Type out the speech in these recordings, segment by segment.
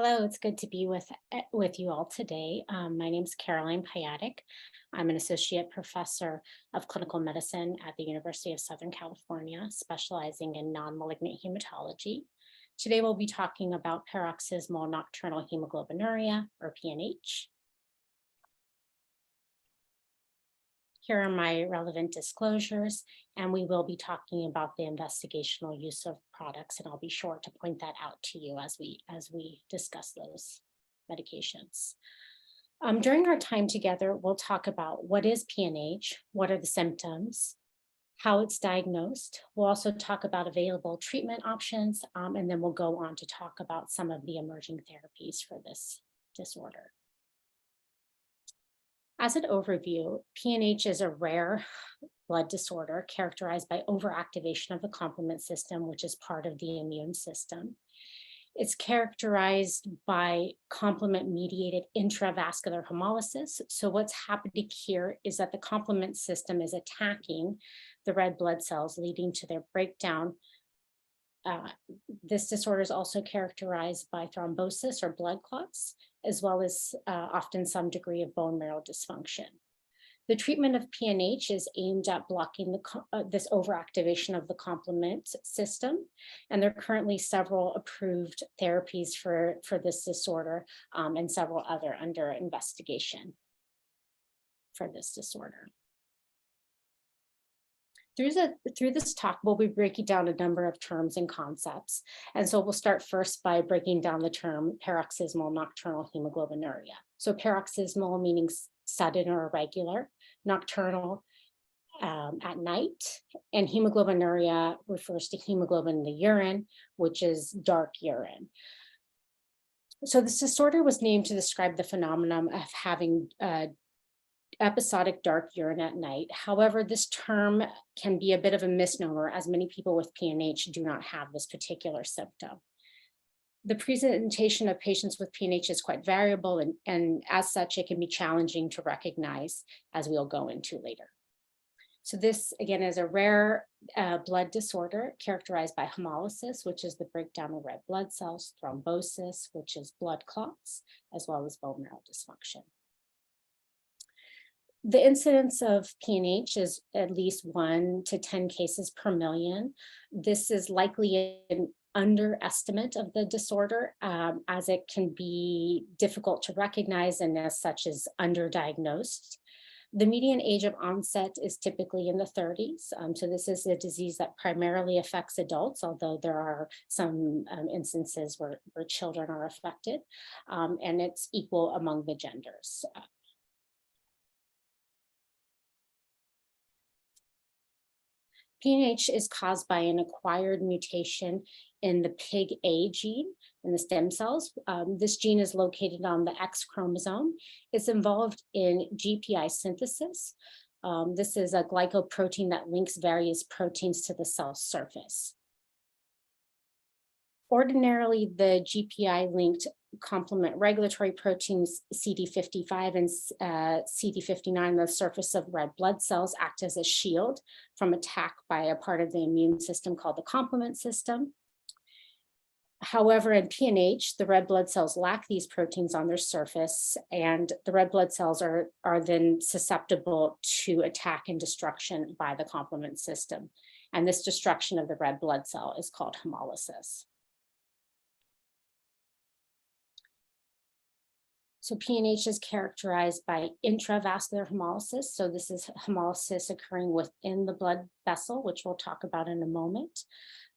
Hello, it's good to be with you all today. My name is Caroline Piatek. I'm an associate professor of clinical medicine at the University of Southern California, specializing in non-malignant hematology. Today, we'll be talking about paroxysmal nocturnal hemoglobinuria, or PNH. Here are my relevant disclosures, and we will be talking about the investigational use of products, and I'll be sure to point that out to you as we discuss those medications. During our time together, we'll talk about what is PNH, what are the symptoms, how it's diagnosed. We'll also talk about available treatment options, and then we'll go on to talk about some of the emerging therapies for this disorder. As an overview, PNH is a rare blood disorder characterized by overactivation of the complement system, which is part of the immune system. It's characterized by complement-mediated intravascular hemolysis. So what's happening here is that the complement system is attacking the red blood cells, leading to their breakdown. This disorder is also characterized by thrombosis or blood clots, as well as often some degree of bone marrow dysfunction. The treatment of PNH is aimed at blocking this overactivation of the complement system, and there are currently several approved therapies for this disorder and several other under investigation for this disorder. Through this talk, we'll be breaking down a number of terms and concepts. And so we'll start first by breaking down the term paroxysmal nocturnal hemoglobinuria. So paroxysmal meaning sudden or irregular, nocturnal at night, and hemoglobinuria refers to hemoglobin in the urine, which is dark urine. So this disorder was named to describe the phenomenon of having episodic dark urine at night. However, this term can be a bit of a misnomer, as many people with PNH do not have this particular symptom. The presentation of patients with PNH is quite variable, and as such, it can be challenging to recognize, as we'll go into later. So this, again, is a rare blood disorder characterized by hemolysis, which is the breakdown of red blood cells, thrombosis, which is blood clots, as well as bone marrow dysfunction. The incidence of PNH is at least 1 to 10 cases per million. This is likely an underestimate of the disorder, as it can be difficult to recognize and as such is underdiagnosed. The median age of onset is typically in the 30s. So this is a disease that primarily affects adults, although there are some instances where children are affected, and it's equal among the genders. PNH is caused by an acquired mutation in the PIG-A gene in the stem cells. This gene is located on the X chromosome. It's involved in GPI synthesis. This is a glycoprotein that links various proteins to the cell surface. Ordinarily, the GPI-linked complement regulatory proteins CD55 and CD59 on the surface of red blood cells act as a shield from attack by a part of the immune system called the complement system. However, in PNH, the red blood cells lack these proteins on their surface, and the red blood cells are then susceptible to attack and destruction by the complement system. And this destruction of the red blood cell is called hemolysis. So PNH is characterized by intravascular hemolysis. So this is hemolysis occurring within the blood vessel, which we'll talk about in a moment.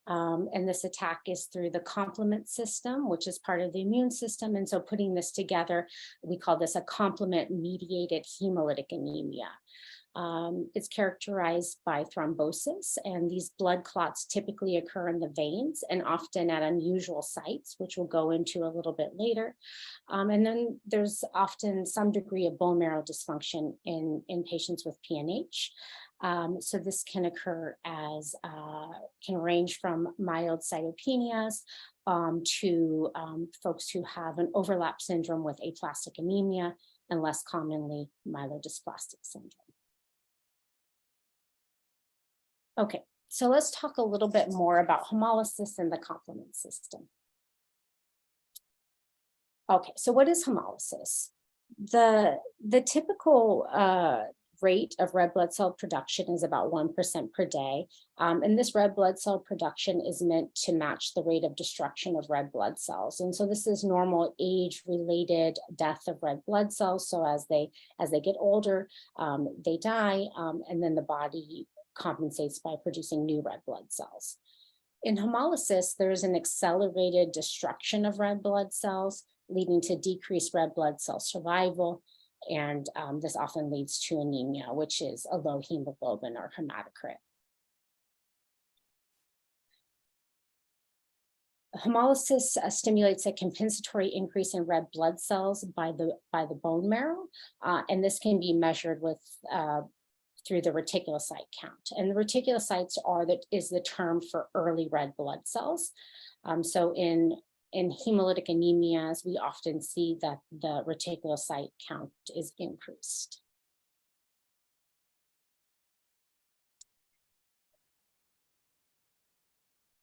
And this attack is through the complement system, which is part of the immune system. And so putting this together, we call this a complement-mediated hemolytic anemia. It's characterized by thrombosis, and these blood clots typically occur in the veins and often at unusual sites, which we'll go into a little bit later. And then there's often some degree of bone marrow dysfunction in patients with PNH. So this can occur as, can range from mild cytopenias to folks who have an overlap syndrome with aplastic anemia, and less commonly myelodysplastic syndrome. Okay, so let's talk a little bit more about hemolysis and the complement system. Okay, so what is hemolysis? The typical rate of red blood cell production is about 1% per day. And this red blood cell production is meant to match the rate of destruction of red blood cells. And so this is normal age-related death of red blood cells. So as they get older, they die, and then the body compensates by producing new red blood cells. In hemolysis, there is an accelerated destruction of red blood cells, leading to decreased red blood cell survival. And this often leads to anemia, which is a low hemoglobin or hematocrit. Hemolysis stimulates a compensatory increase in red blood cells by the bone marrow, and this can be measured with through the reticulocyte count. And the reticulocytes is the term for early red blood cells. So in hemolytic anemias, we often see that the reticulocyte count is increased.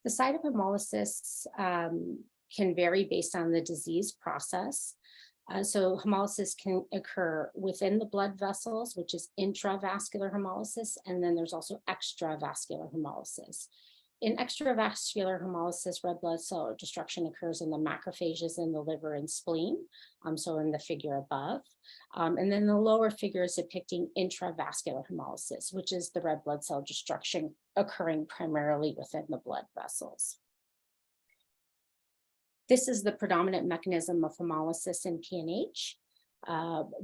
The site of hemolysis can vary based on the disease process. So hemolysis can occur within the blood vessels, which is intravascular hemolysis, and then there's also extravascular hemolysis. In extravascular hemolysis, red blood cell destruction occurs in the macrophages in the liver and spleen, so in the figure above. And then the lower figure is depicting intravascular hemolysis, which is the red blood cell destruction occurring primarily within the blood vessels. This is the predominant mechanism of hemolysis in PNH,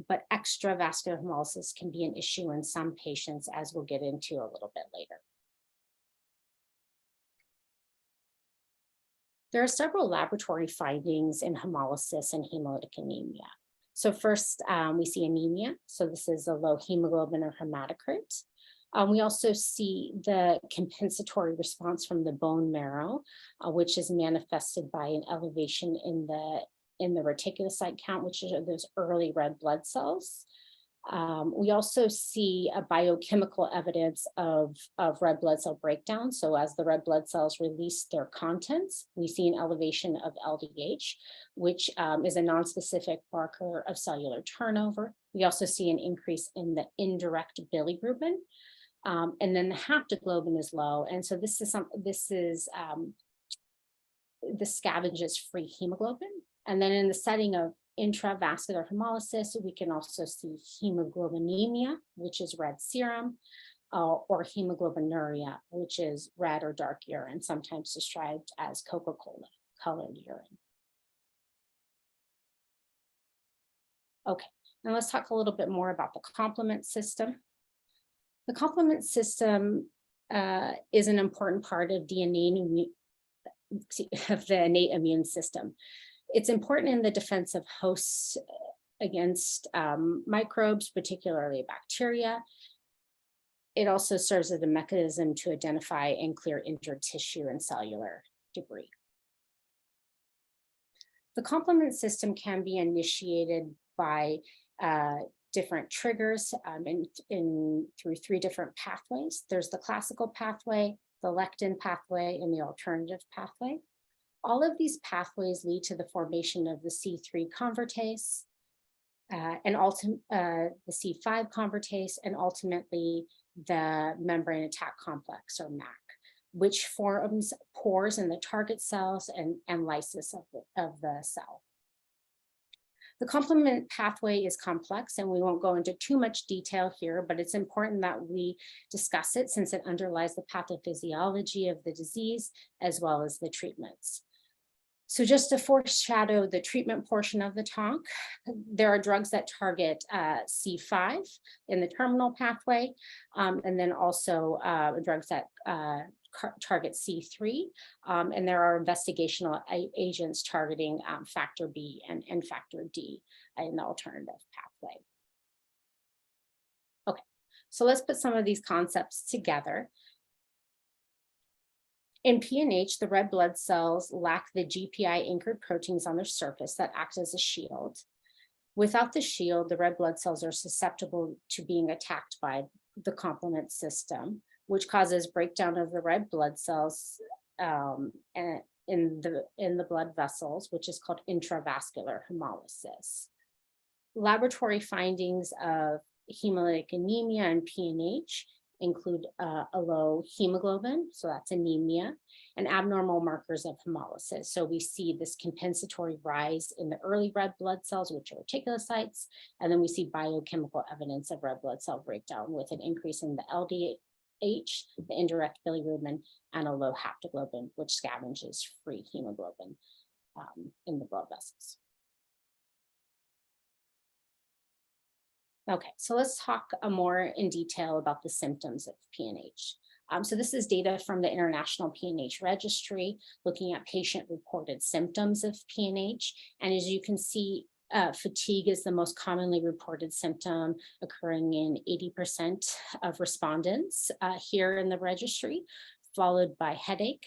but extravascular hemolysis can be an issue in some patients, as we'll get into a little bit later. There are several laboratory findings in hemolysis and hemolytic anemia. So first, we see anemia. So this is a low hemoglobin or hematocrit. We also see the compensatory response from the bone marrow, which is manifested by an elevation in the reticulocyte count, which are those early red blood cells. We also see a biochemical evidence of red blood cell breakdown. So as the red blood cells release their contents, we see an elevation of LDH, which is a nonspecific marker of cellular turnover. We also see an increase in the indirect bilirubin. And then the haptoglobin is low. And so this scavenges free hemoglobin. And then in the setting of intravascular hemolysis, we can also see hemoglobinemia, which is red serum, or hemoglobinuria, which is red or dark urine, sometimes described as Coca-Cola colored urine. Okay, now let's talk a little bit more about the complement system. The complement system is an important part of the innate immune system. It's important in the defense of hosts against microbes, particularly bacteria. It also serves as a mechanism to identify and clear injured tissue and cellular debris. The complement system can be initiated by different triggers through 3 different pathways. There's the classical pathway, the lectin pathway, and the alternative pathway. All of these pathways lead to the formation of the C3 convertase, the C5 convertase, and ultimately the membrane attack complex, or MAC, which forms pores in the target cells and lysis of the cell. The complement pathway is complex, and we won't go into too much detail here, but it's important that we discuss it since it underlies the pathophysiology of the disease as well as the treatments. So just to foreshadow the treatment portion of the talk, there are drugs that target C5 in the terminal pathway, and then also drugs that target C3, and there are investigational agents targeting factor B and factor D in the alternative pathway. Okay, so let's put some of these concepts together. In PNH, the red blood cells lack the GPI anchored proteins on their surface that act as a shield. Without the shield, the red blood cells are susceptible to being attacked by the complement system, which causes breakdown of the red blood cells in the blood vessels, which is called intravascular hemolysis. Laboratory findings of hemolytic anemia and PNH include a low hemoglobin, so that's anemia, and abnormal markers of hemolysis. So we see this compensatory rise in the early red blood cells, which are reticulocytes, and then we see biochemical evidence of red blood cell breakdown with an increase in the LDH, the indirect bilirubin, and a low haptoglobin, which scavenges free hemoglobin in the blood vessels. Okay, so let's talk more in detail about the symptoms of PNH. So this is data from the International PNH Registry, looking at patient-reported symptoms of PNH. And as you can see, fatigue is the most commonly reported symptom, occurring in 80% of respondents here in the registry, followed by headache,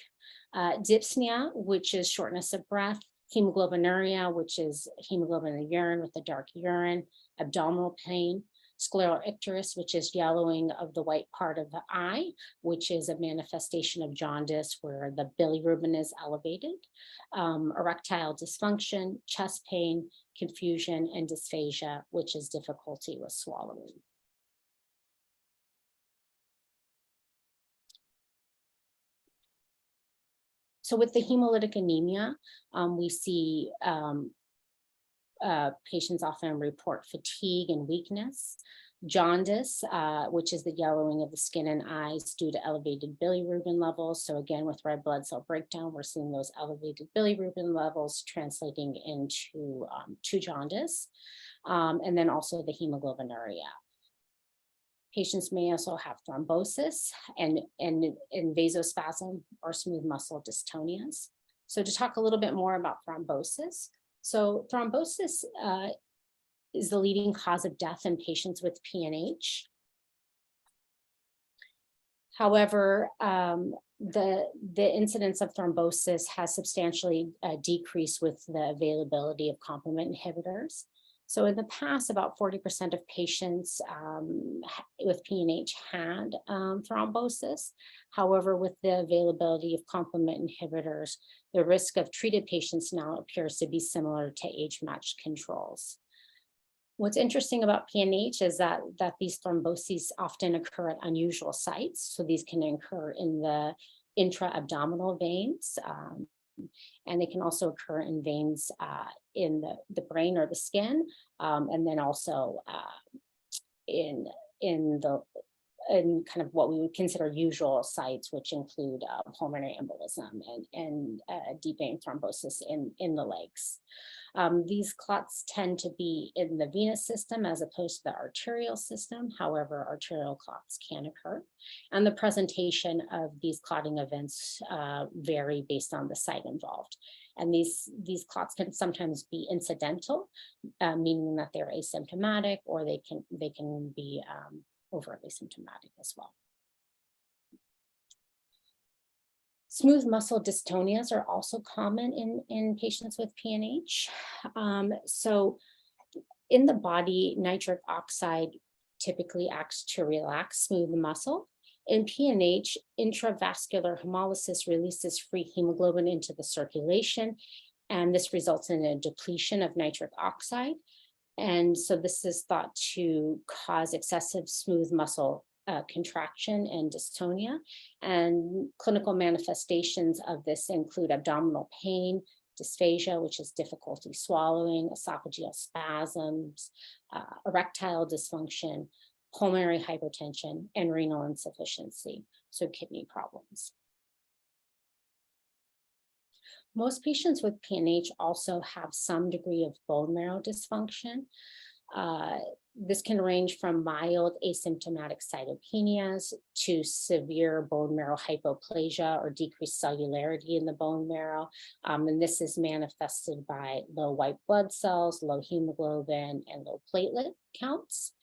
dyspnea, which is shortness of breath, hemoglobinuria, which is hemoglobin in the urine with the dark urine, abdominal pain, scleral icterus, which is yellowing of the white part of the eye, which is a manifestation of jaundice where the bilirubin is elevated, erectile dysfunction, chest pain, confusion, and dysphagia, which is difficulty with swallowing. So with the hemolytic anemia, we see patients often report fatigue and weakness, jaundice, which is the yellowing of the skin and eyes due to elevated bilirubin levels. So again, with red blood cell breakdown, we're seeing those elevated bilirubin levels translating into to jaundice, and then also the hemoglobinuria. Patients may also have thrombosis and vasospasm or smooth muscle dystonias. So to talk a little bit more about thrombosis. So thrombosis is the leading cause of death in patients with PNH. However, the incidence of thrombosis has substantially decreased with the availability of complement inhibitors. So in the past, about 40% of patients with PNH had thrombosis. However, with the availability of complement inhibitors, the risk of treated patients now appears to be similar to age-matched controls. What's interesting about PNH is that these thromboses often occur at unusual sites. So these can occur in the intra-abdominal veins, and they can also occur in veins in the brain or the skin, and then also in kind of what we would consider usual sites, which include pulmonary embolism and deep vein thrombosis in the legs. These clots tend to be in the venous system as opposed to the arterial system. However, arterial clots can occur. And the presentation of these clotting events vary based on the site involved. And these clots can sometimes be incidental, meaning that they're asymptomatic, or they can be overtly symptomatic as well. Smooth muscle dystonias are also common in patients with PNH. So in the body, nitric oxide typically acts to relax smooth muscle. In PNH, intravascular hemolysis releases free hemoglobin into the circulation, and this results in a depletion of nitric oxide. And so this is thought to cause excessive smooth muscle contraction and dystonia. And clinical manifestations of this include abdominal pain, dysphagia, which is difficulty swallowing, esophageal spasms, erectile dysfunction, pulmonary hypertension, and renal insufficiency, so kidney problems. Most patients with PNH also have some degree of bone marrow dysfunction. This can range from mild asymptomatic cytopenias to severe bone marrow hypoplasia or decreased cellularity in the bone marrow. And this is manifested by low white blood cells, low hemoglobin, and low platelet counts.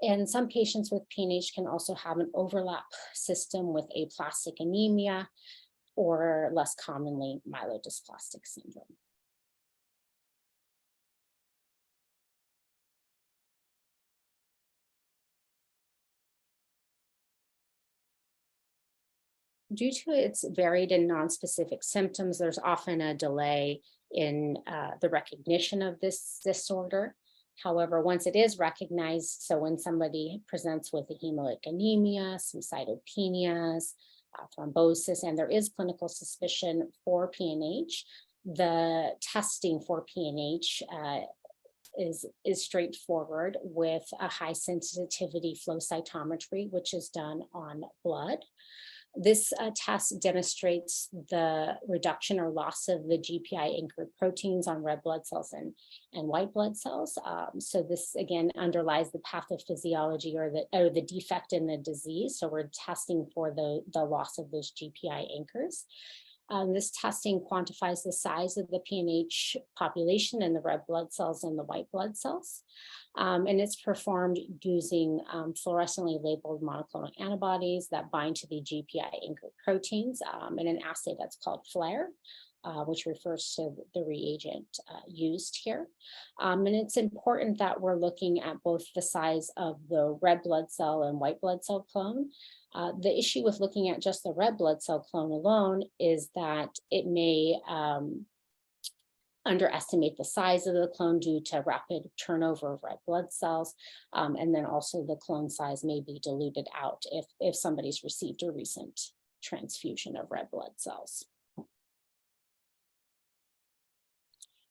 And some patients with PNH can also have an overlap system with aplastic anemia, or less commonly, myelodysplastic syndrome. Due to its varied and nonspecific symptoms, there's often a delay in the recognition of this disorder. However, once it is recognized, so when somebody presents with a hemolytic anemia, some cytopenias, thrombosis, and there is clinical suspicion for PNH, the testing for PNH is straightforward with a high sensitivity flow cytometry, which is done on blood. This test demonstrates the reduction or loss of the GPI anchored proteins on red blood cells and white blood cells. So this again underlies the pathophysiology or the defect in the disease. So we're testing for the loss of those GPI anchors. This testing quantifies the size of the PNH population in the red blood cells and the white blood cells. And it's performed using fluorescently labeled monoclonal antibodies that bind to the GPI anchored proteins in an assay that's called FLAIR, which refers to the reagent used here. And it's important that we're looking at both the size of the red blood cell and white blood cell clone. The issue with looking at just the red blood cell clone alone is that it may underestimate the size of the clone due to rapid turnover of red blood cells. And then also the clone size may be diluted out if somebody's received a recent transfusion of red blood cells.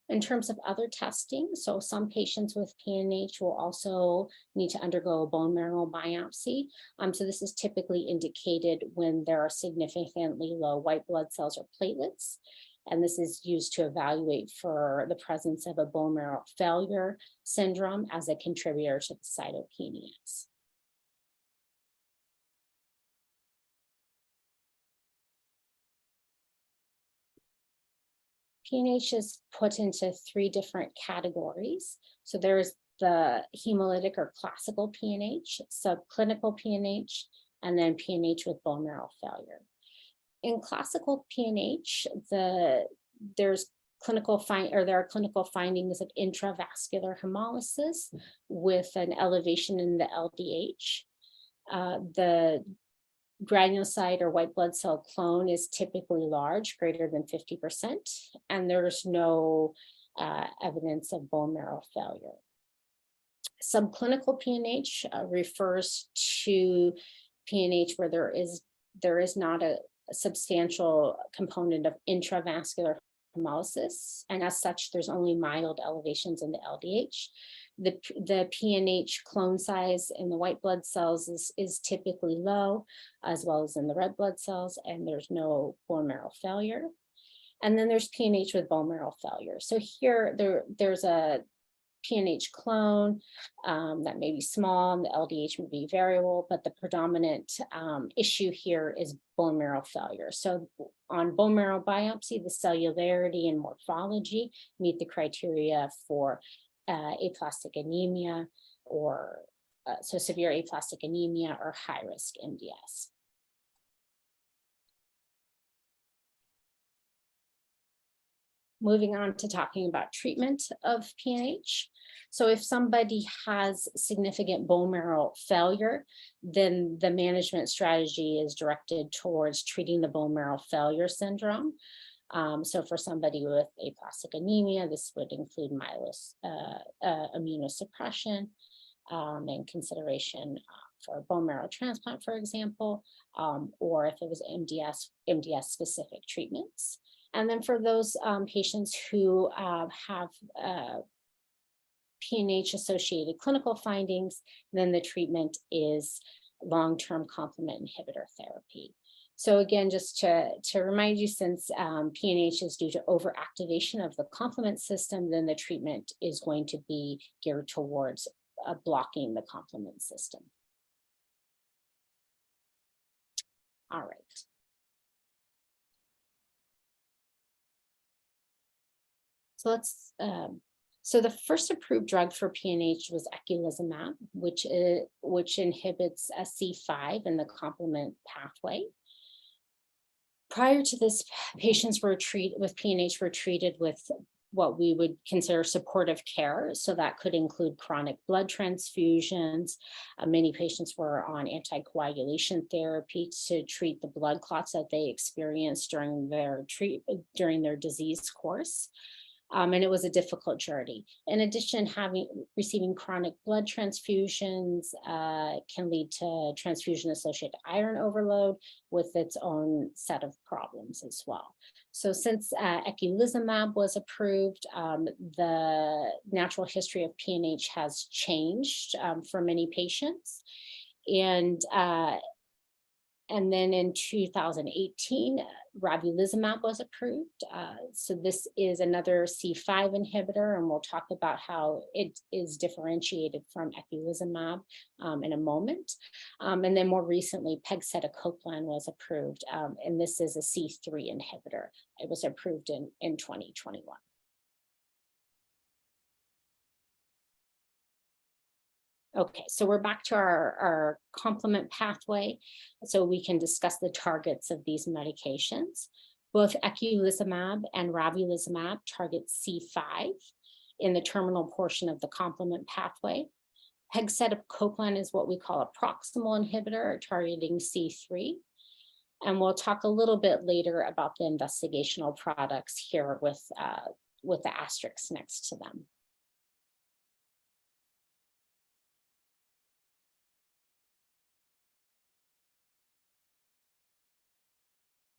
In terms of other testing, so some patients with PNH will also need to undergo a bone marrow biopsy. So this is typically indicated when there are significantly low white blood cells or platelets. And this is used to evaluate for the presence of a bone marrow failure syndrome as a contributor to the cytopenias. PNH is put into 3 different categories. So there's the hemolytic or classical PNH, subclinical PNH, and then PNH with bone marrow failure. In classical PNH, there are clinical findings of intravascular hemolysis with an elevation in the LDH. The granulocyte or white blood cell clone is typically large, greater than 50%, and there's no evidence of bone marrow failure. Subclinical PNH refers to PNH where there is not a substantial component of intravascular hemolysis, and as such, there's only mild elevations in the LDH. The PNH clone size in the white blood cells is typically low, as well as in the red blood cells, and there's no bone marrow failure. And then there's PNH with bone marrow failure. So here there's a PNH clone that may be small, and the LDH may be variable, but the predominant issue here is bone marrow failure. So on bone marrow biopsy, the cellularity and morphology meet the criteria for aplastic anemia or so severe aplastic anemia or high risk MDS. Moving on to talking about treatment of PNH. So if somebody has significant bone marrow failure, then the management strategy is directed towards treating the bone marrow failure syndrome. So for somebody with aplastic anemia, this would include immunosuppression and consideration for a bone marrow transplant, for example, or if it was MDS specific treatments. And then for those patients who have PNH-associated clinical findings, then the treatment is long-term complement inhibitor therapy. So again, just to remind you, since PNH is due to overactivation of the complement system, then the treatment is going to be geared towards blocking the complement system. All right. So the first approved drug for PNH was eculizumab, which inhibits C5 in the complement pathway. Prior to this, patients with PNH were treated with what we would consider supportive care. So that could include chronic blood transfusions. Many patients were on anticoagulation therapy to treat the blood clots that they experienced during their disease course. And it was a difficult journey. In addition, receiving chronic blood transfusions can lead to transfusion-associated iron overload with its own set of problems as well. So since eculizumab was approved, the natural history of PNH has changed for many patients. And then in 2018, ravulizumab was approved. So this is another C5 inhibitor, and we'll talk about how it is differentiated from eculizumab in a moment. And then more recently, pegcetacoplan was approved, and this is a C3 inhibitor. It was approved in 2021. Okay, so we're back to our complement pathway, so we can discuss the targets of these medications. Both eculizumab and ravulizumab target C5 in the terminal portion of the complement pathway. Pegcetacoplan is what we call a proximal inhibitor targeting C3. And we'll talk a little bit later about the investigational products here with the asterisks next to them.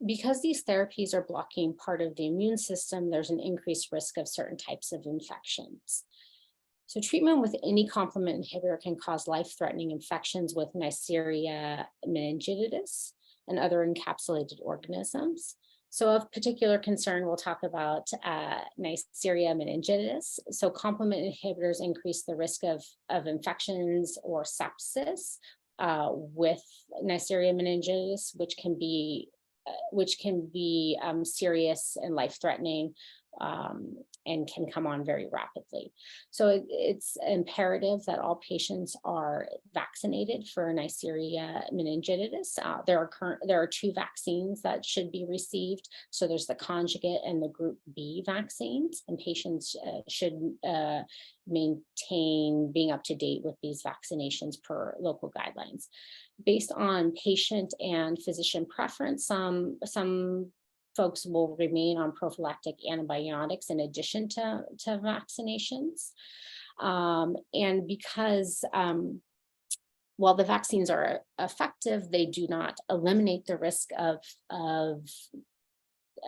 Because these therapies are blocking part of the immune system, there's an increased risk of certain types of infections. So treatment with any complement inhibitor can cause life-threatening infections with Neisseria meningitidis and other encapsulated organisms. So of particular concern, we'll talk about Neisseria meningitidis. So complement inhibitors increase the risk of infections or sepsis with Neisseria meningitidis, which can be serious and life-threatening and can come on very rapidly. So it's imperative that all patients are vaccinated for Neisseria meningitidis. There are 2 vaccines that should be received. So there's the conjugate and the group B vaccines, and patients should maintain being up to date with these vaccinations per local guidelines. Based on patient and physician preference, some folks will remain on prophylactic antibiotics in addition to vaccinations. And because while the vaccines are effective, they do not eliminate the risk of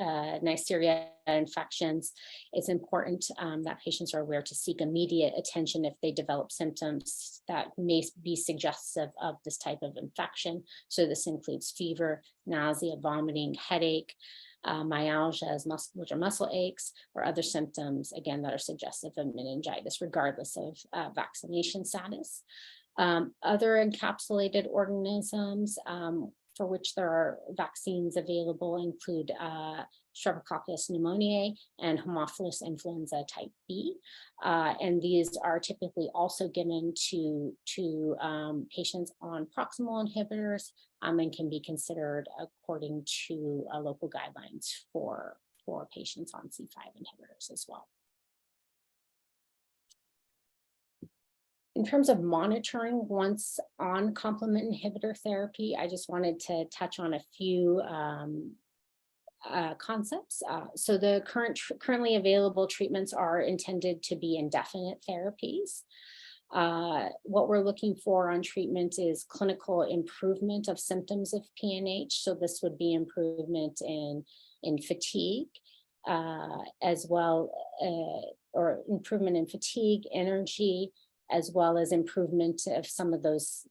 Neisseria infections. It's important that patients are aware to seek immediate attention if they develop symptoms that may be suggestive of this type of infection. So this includes fever, nausea, vomiting, headache, myalgia, which are muscle aches, or other symptoms, again, that are suggestive of meningitis, regardless of vaccination status. Other encapsulated organisms for which there are vaccines available include Streptococcus pneumoniae and Haemophilus influenza type B. And these are typically also given to patients on proximal inhibitors and can be considered according to local guidelines for patients on C5 inhibitors as well. In terms of monitoring once on complement inhibitor therapy, I just wanted to touch on a few concepts. So the currently available treatments are intended to be indefinite therapies. What we're looking for on treatment is clinical improvement of symptoms of PNH. So this would be improvement in fatigue, as well, or improvement in fatigue, energy, as well as improvement of some of those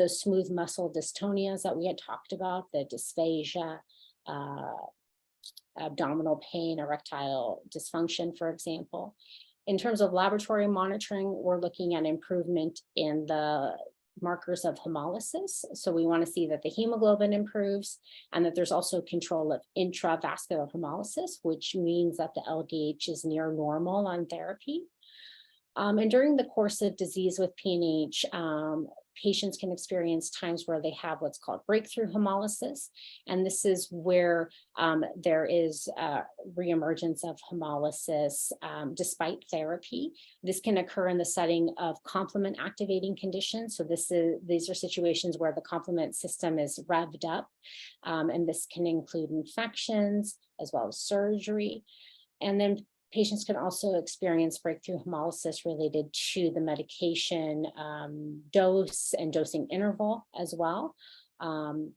smooth muscle dystonias that we had talked about, the dysphagia, abdominal pain, erectile dysfunction, for example. In terms of laboratory monitoring, we're looking at improvement in the markers of hemolysis. So we want to see that the hemoglobin improves and that there's also control of intravascular hemolysis, which means that the LDH is near normal on therapy. And during the course of disease with PNH, patients can experience times where they have what's called breakthrough hemolysis. And this is where there is reemergence of hemolysis despite therapy. This can occur in the setting of complement activating conditions. So these are situations where the complement system is revved up, and this can include infections as well as surgery. And then patients can also experience breakthrough hemolysis related to the medication dose and dosing interval as well. And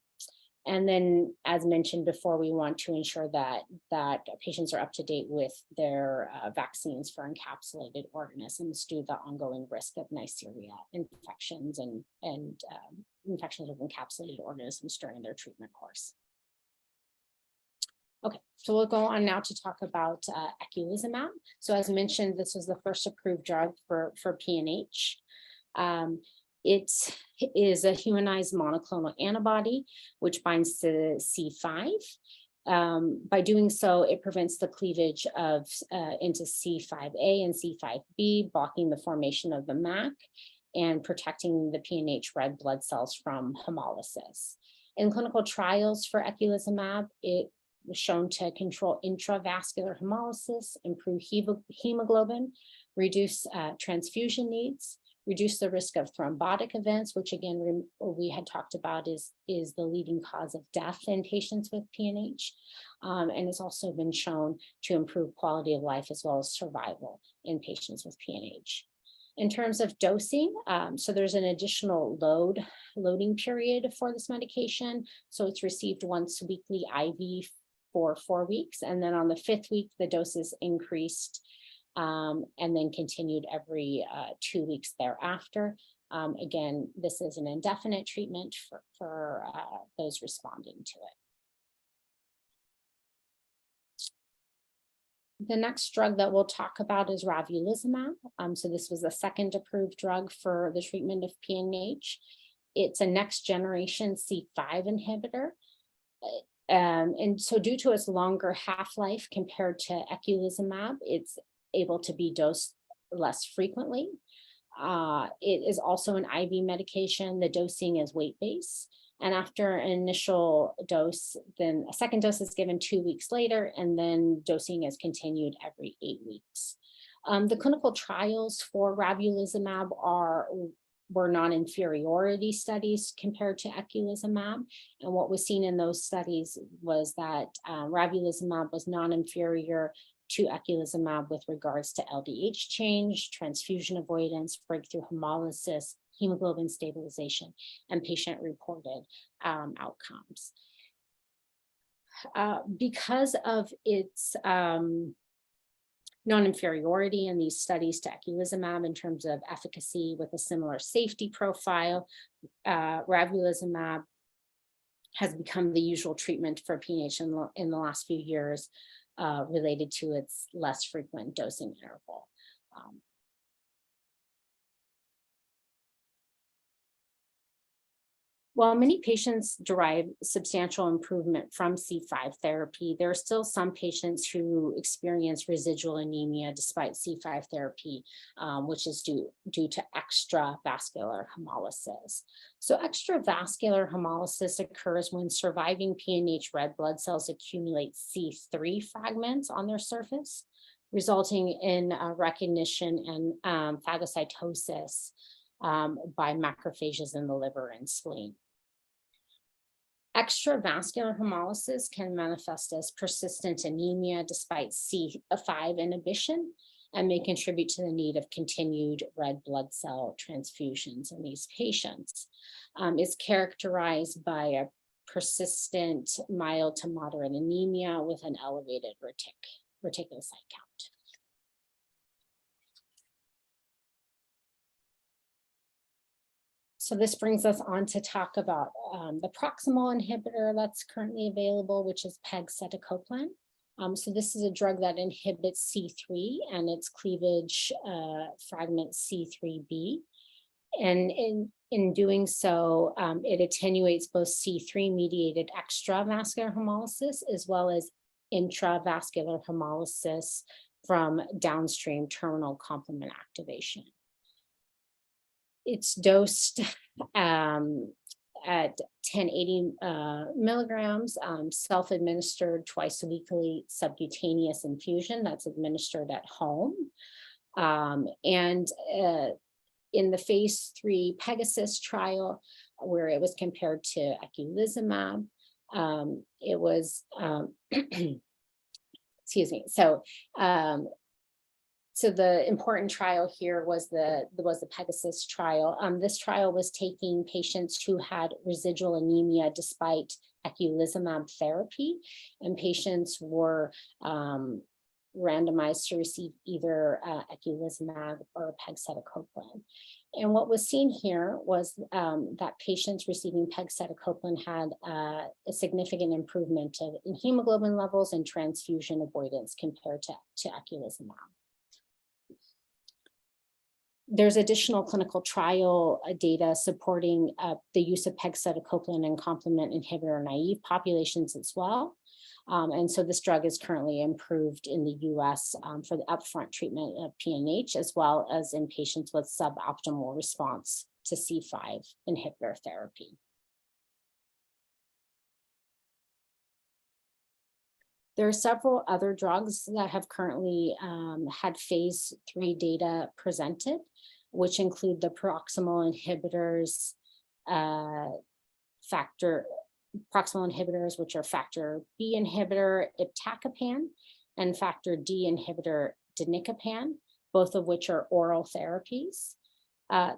then, as mentioned before, we want to ensure that patients are up to date with their vaccines for encapsulated organisms due to the ongoing risk of Neisseria infections and infections of encapsulated organisms during their treatment course. Okay, so we'll go on now to talk about eculizumab. So as mentioned, this was the first approved drug for PNH. It is a humanized monoclonal antibody, which binds to C5. By doing so, it prevents the cleavage of into C5a and C5b, blocking the formation of the MAC and protecting the PNH red blood cells from hemolysis. In clinical trials for eculizumab, it was shown to control intravascular hemolysis, improve hemoglobin, reduce transfusion needs, reduce the risk of thrombotic events, which again, we had talked about is the leading cause of death in patients with PNH. And it's also been shown to improve quality of life as well as survival in patients with PNH. In terms of dosing, so there's an additional loading period for this medication. So it's received once weekly IV for 4 weeks. And then on the 5th week, the dose is increased and then continued every 2 weeks thereafter. Again, this is an indefinite treatment for those responding to it. The next drug that we'll talk about is ravulizumab. So this was the second approved drug for the treatment of PNH. It's a next generation C5 inhibitor. And so due to its longer half-life compared to eculizumab, it's able to be dosed less frequently. It is also an IV medication. The dosing is weight-based. And after an initial dose, then a second dose is given 2 weeks later, and then dosing is continued every 8 weeks. The clinical trials for ravulizumab were non-inferiority studies compared to eculizumab. And what was seen in those studies was that ravulizumab was non-inferior to eculizumab with regards to LDH change, transfusion avoidance, breakthrough hemolysis, hemoglobin stabilization, and patient-reported outcomes. Because of its non-inferiority in these studies to eculizumab in terms of efficacy with a similar safety profile, ravulizumab has become the usual treatment for PNH in the last few years related to its less frequent dosing interval. While many patients derive substantial improvement from C5 therapy, there are still some patients who experience residual anemia despite C5 therapy, which is due to extravascular hemolysis. So extravascular hemolysis occurs when surviving PNH red blood cells accumulate C3 fragments on their surface, resulting in recognition and phagocytosis by macrophages in the liver and spleen. Extravascular hemolysis can manifest as persistent anemia despite C5 inhibition and may contribute to the need of continued red blood cell transfusions in these patients. It's characterized by a persistent mild to moderate anemia with an elevated reticulocyte count. So this brings us on to talk about the proximal inhibitor that's currently available, which is pegcetacoplan. So this is a drug that inhibits C3 and its cleavage fragment C3b. And in doing so, it attenuates both C3-mediated extravascular hemolysis as well as intravascular hemolysis from downstream terminal complement activation. It's dosed at 1080 milligrams, self-administered twice a weekly subcutaneous infusion that's administered at home. And in the phase 3 Pegasus trial, where it was compared to eculizumab, it was, excuse me, so the important trial here was the Pegasus trial. This trial was taking patients who had residual anemia despite eculizumab therapy, and patients were randomized to receive either eculizumab or pegcetacoplan. And what was seen here was that patients receiving pegcetacoplan had a significant improvement in hemoglobin levels and transfusion avoidance compared to eculizumab. There's additional clinical trial data supporting the use of pegcetacoplan in complement inhibitor naive populations as well. And so this drug is currently approved in the US for the upfront treatment of PNH, as well as in patients with suboptimal response to C5 inhibitor therapy. There are several other drugs that have currently had phase 3 data presented, which include the paroxysmal inhibitors, proximal inhibitors, which are factor B inhibitor iptacopan and factor D inhibitor danicopan, both of which are oral therapies.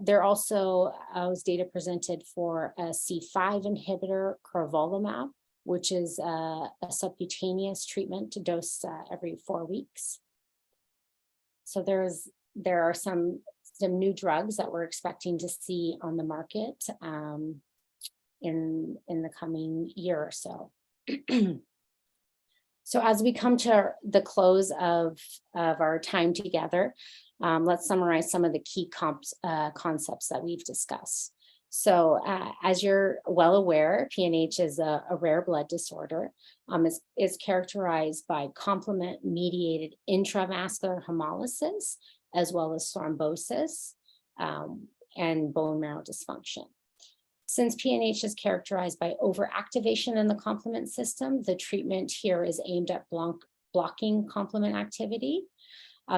There also was data presented for a C5 inhibitor, crovolumab, which is a subcutaneous treatment to dose every 4 weeks. So there are some new drugs that we're expecting to see on the market in the coming year or so. So as we come to the close of our time together, let's summarize some of the key concepts that we've discussed. So as you're well aware, PNH is a rare blood disorder. Is characterized by complement-mediated intravascular hemolysis, as well as thrombosis and bone marrow dysfunction. Since PNH is characterized by overactivation in the complement system, the treatment here is aimed at blocking complement activity.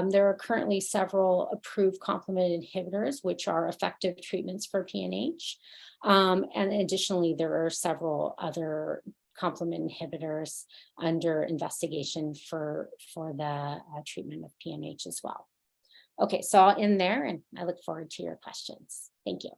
There are currently several approved complement inhibitors, which are effective treatments for PNH. And additionally, there are several other complement inhibitors under investigation for the treatment of PNH as well. Okay, so I'll end there and I look forward to your questions. Thank you.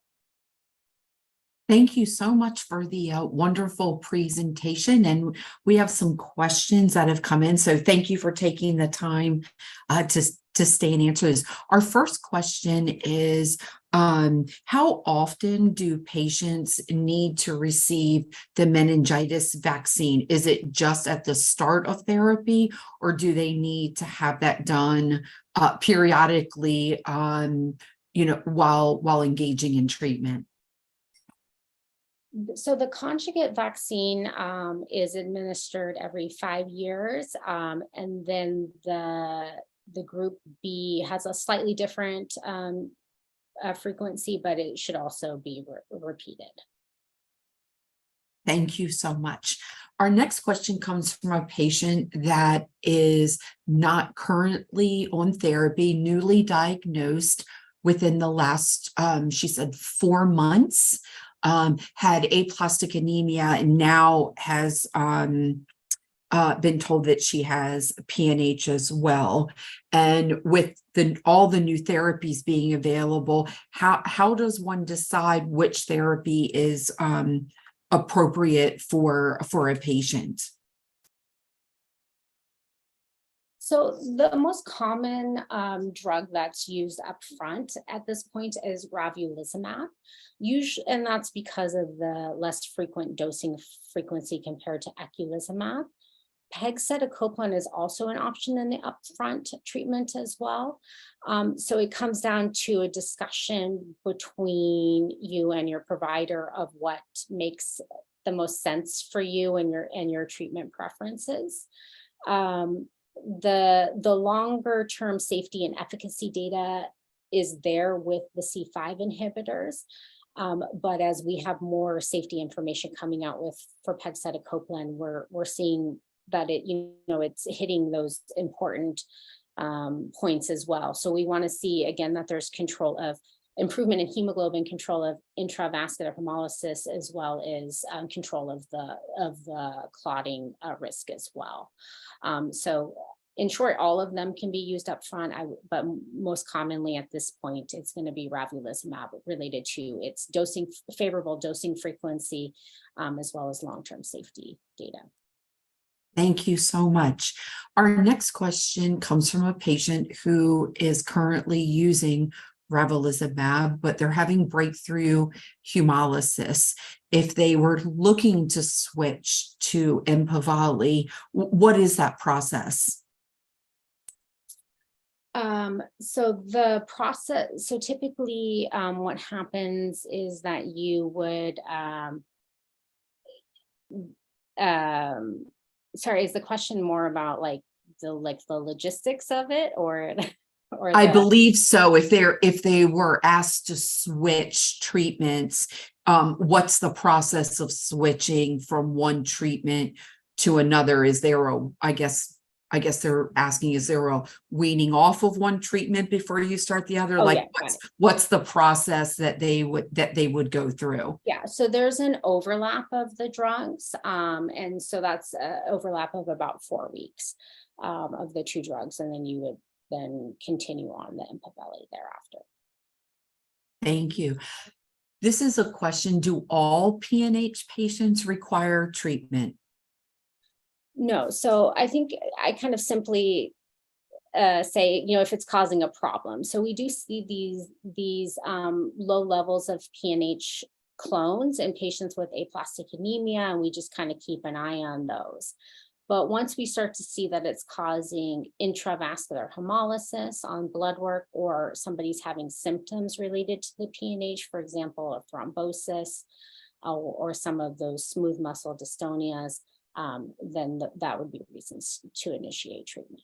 Thank you so much for the wonderful presentation. And we have some questions that have come in. So thank you for taking the time to stay and answer this. Our first question is, how often do patients need to receive the meningitis vaccine? Is it just at the start of therapy, or do they need to have that done periodically while engaging in treatment? So the conjugate vaccine is administered every 5 years, and then the group B has a slightly different frequency, but it should also be repeated. Thank you so much. Our next question comes from a patient that is not currently on therapy, newly diagnosed within the last, she said, 4 months. Had aplastic anemia and now has been told that she has PNH as well. And with all the new therapies being available, how does one decide which therapy is appropriate for a patient? So the most common drug that's used up front at this point is ravulizumab. Usually, and that's because of the less frequent dosing frequency compared to eculizumab. Pegcetacoplan is also an option in the upfront treatment as well. So it comes down to a discussion between you and your provider of what makes the most sense for you and your treatment preferences. The longer term safety and efficacy data is there with the C5 inhibitors. But as we have more safety information coming out for pegcetacoplan, we're seeing that it's hitting those important points as well. So we want to see again that there's control of improvement in hemoglobin, control of intravascular hemolysis, as well as control of the clotting risk as well. So in short, all of them can be used up front, but most commonly at this point, it's going to be ravulizumab related to its favorable dosing frequency, as well as long-term safety data. Thank you so much. Our next question comes from a patient who is currently using ravulizumab, but they're having breakthrough hemolysis. If they were looking to switch to Empaveli, what is that process? So typically what happens is that you would, sorry, is the question more about the logistics of it or I believe so. If they were asked to switch treatments, what's the process of switching from one treatment to another? Is there I guess they're asking, is there a weaning off of one treatment before you start the other? What's the process that they would go through? Yeah, so there's an overlap of the drugs. And so that's an overlap of about 4 weeks of the two drugs. And then you would then continue on the Empaveli thereafter. Thank you. This is a question, do all PNH patients require treatment? No, so I think I kind of simply say, if it's causing a problem. So we do see these low levels of PNH clones in patients with aplastic anemia, and we just kind of keep an eye on those. But once we start to see that it's causing intravascular hemolysis on blood work, or somebody's having symptoms related to the PNH, for example, a thrombosis or some of those smooth muscle dystonias, then that would be reasons to initiate treatment.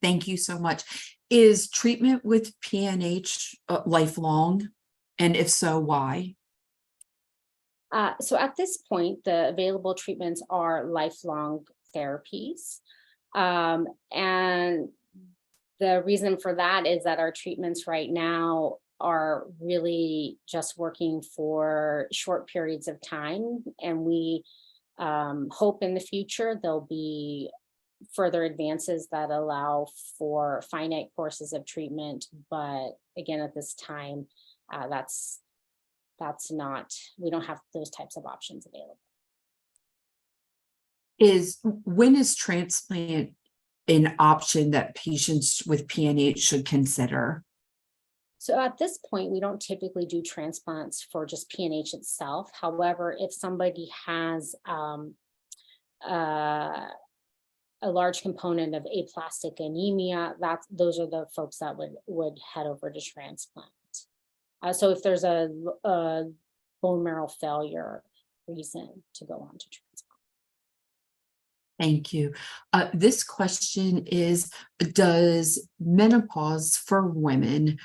Thank you so much. Is treatment with PNH lifelong? And if so, why? So at this point, the available treatments are lifelong therapies. And the reason for that is that our treatments right now are really just working for short periods of time. And we hope in the future there'll be further advances that allow for finite courses of treatment. But again, at this time, that's not, we don't have those types of options available. When is transplant an option that patients with PNH should consider? So at this point, we don't typically do transplants for just PNH itself. However, if somebody has a large component of aplastic anemia, those are the folks that would head over to transplant. So if there's a bone marrow failure reason to go on to transplant. Thank you. This question is, does menopause for women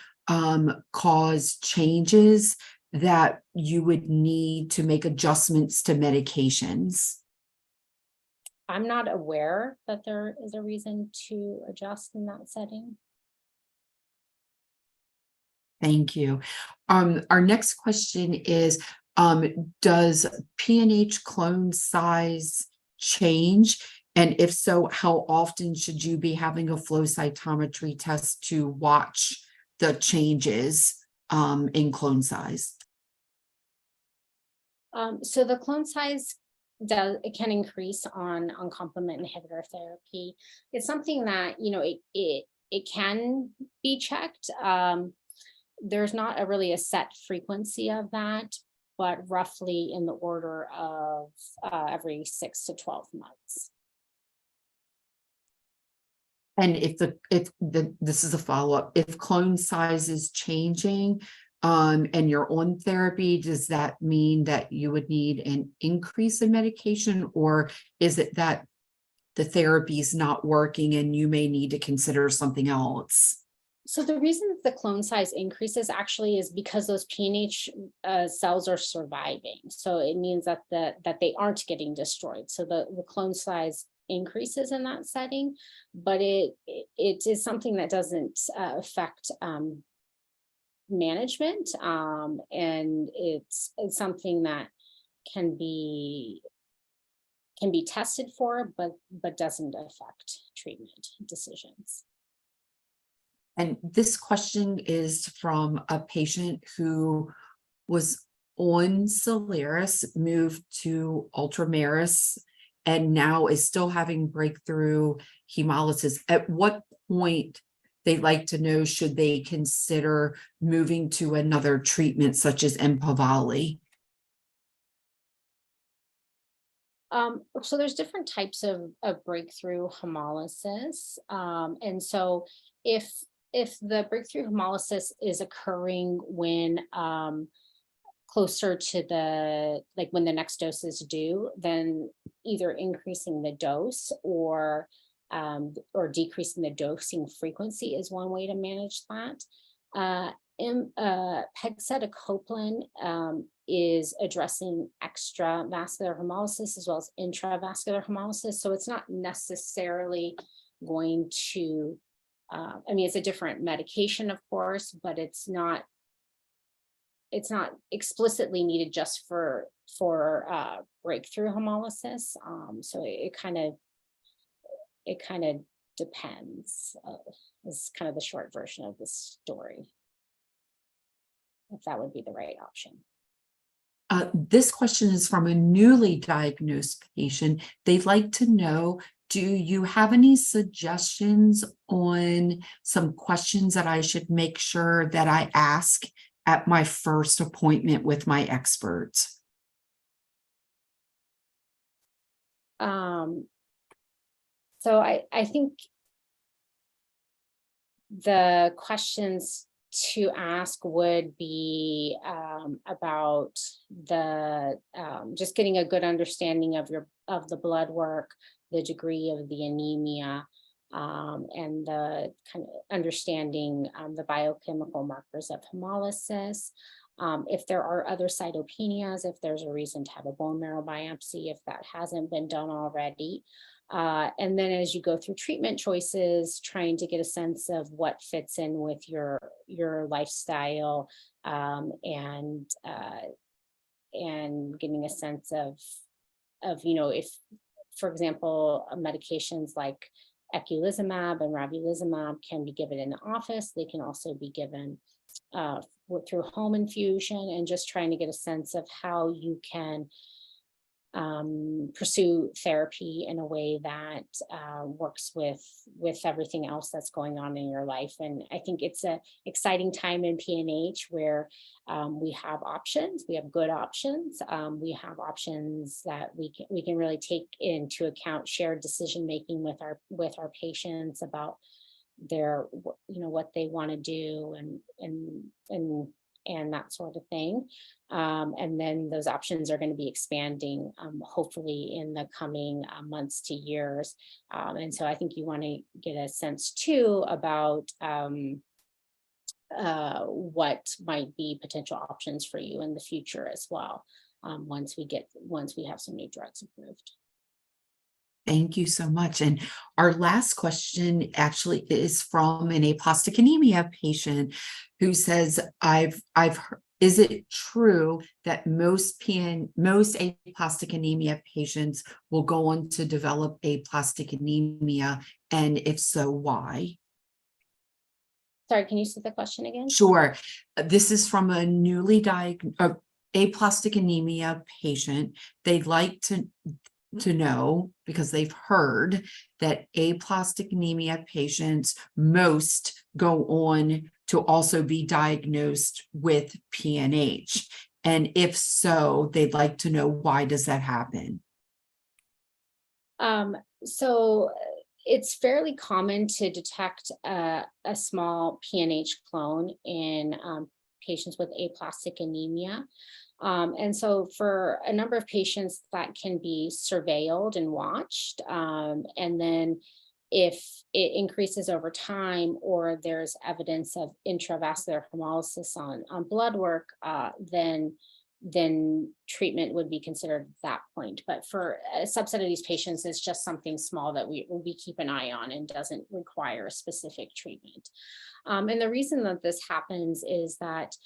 cause changes that you would need to make adjustments to medications? I'm not aware that there is a reason to adjust in that setting. Thank you. Our next question is, does PNH clone size change? And if so, how often should you be having a flow cytometry test to watch the changes in clone size? So the clone size it can increase on complement inhibitor therapy. It's something that it can be checked. There's not really a set frequency of that, but roughly in the order of every 6 to 12 months. And this is a follow-up, if clone size is changing and you're on therapy, does that mean that you would need an increase in medication, or is it that the therapy is not working and you may need to consider something else? So the reason that the clone size increases actually is because those PNH cells are surviving. So it means that that they aren't getting destroyed. So the clone size increases in that setting, but it is something that doesn't affect management, and it's something that can be tested for, but doesn't affect treatment decisions. And this question is from a patient who was on Solaris, moved to Ultramaris, and now is still having breakthrough hemolysis. At what point they'd like to know, should they consider moving to another treatment such as Empaveli? So there's different types of breakthrough hemolysis. And so if the breakthrough hemolysis is occurring when closer to when the next dose is due, then either increasing the dose or decreasing the dosing frequency is one way to manage that. Pegcetacoplan is addressing extravascular hemolysis as well as intravascular hemolysis. So it's not necessarily going to, it's a different medication, of course, but it's not explicitly needed just for breakthrough hemolysis. So it kind of depends, is kind of the short version of the story, if that would be the right option. This question is from a newly diagnosed patient. They'd like to know, do you have any suggestions on some questions that I should make sure that I ask at my first appointment with my experts? So I think the questions to ask would be about the just getting a good understanding of the blood work, the degree of the anemia, and the kind of understanding the biochemical markers of hemolysis. If there are other cytopenias, if there's a reason to have a bone marrow biopsy, if that hasn't been done already. And then as you go through treatment choices, trying to get a sense of what fits in with your lifestyle, and getting a sense of if, for example, medications like eculizumab and ravulizumab can be given in the office, they can also be given through home infusion, and just trying to get a sense of how you can pursue therapy in a way that works with everything else that's going on in your life. And I think it's an exciting time in PNH where we have options, we have good options, we have options that we can really take into account shared decision making with our patients about their, what they want to do and that sort of thing. And then those options are going to be expanding, hopefully in the coming months to years. And so I think you want to get a sense too about what might be potential options for you in the future as well, once we have some new drugs approved. Thank you so much. And our last question actually is from an aplastic anemia patient who says, I've heard, is it true that most aplastic anemia patients will go on to develop aplastic anemia? And if so, why? Sorry, can you say the question again? Sure. This is from a newly diagnosed aplastic anemia patient. They'd like to know, because they've heard that aplastic anemia patients most go on to also be diagnosed with PNH. And if so, they'd like to know, why does that happen? So it's fairly common to detect a small PNH clone in patients with aplastic anemia. And so for a number of patients that can be surveilled and watched, and then if it increases over time or there's evidence of intravascular hemolysis on blood work, then treatment would be considered at that point. But for a subset of these patients, it's just something small that we keep an eye on and doesn't require a specific treatment. And the reason that this happens is that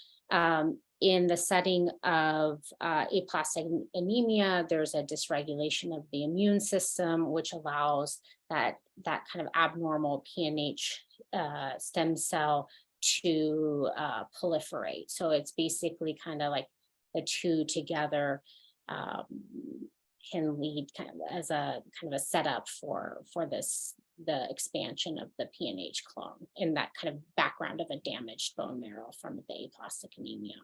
in the setting of aplastic anemia, there's a dysregulation of the immune system, which allows that kind of abnormal PNH stem cell to proliferate. So it's basically kind of like the two together can lead kind of as a kind of a setup for the expansion of the PNH clone in that kind of background of a damaged bone marrow from the aplastic anemia.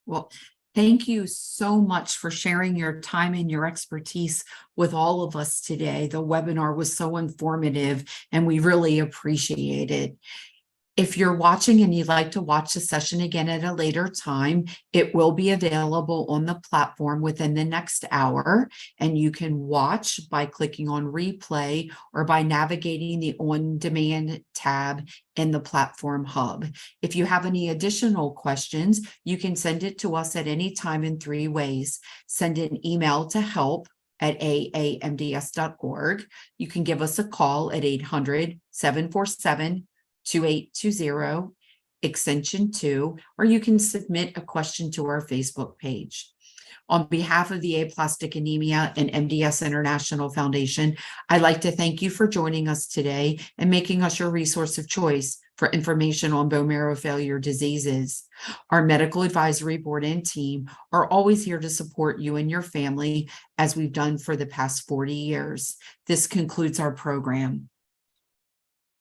Well, thank you so much for sharing your time and your expertise with all of us today. The webinar was so informative and we really appreciate it. If you're watching and you'd like to watch the session again at a later time, it will be available on the platform within the next hour, and you can watch by clicking on replay or by navigating the on-demand tab in the platform hub. If you have any additional questions, you can send it to us at any time in 3 ways. Send an email to help@aamds.org. You can give us a call at 800-747-2820, extension 2, or you can submit a question to our Facebook page. On behalf of the Aplastic Anemia and MDS International Foundation, I'd like to thank you for joining us today and making us your resource of choice for information on bone marrow failure diseases. Our medical advisory board and team are always here to support you and your family, as we've done for the past 40 years. This concludes our program.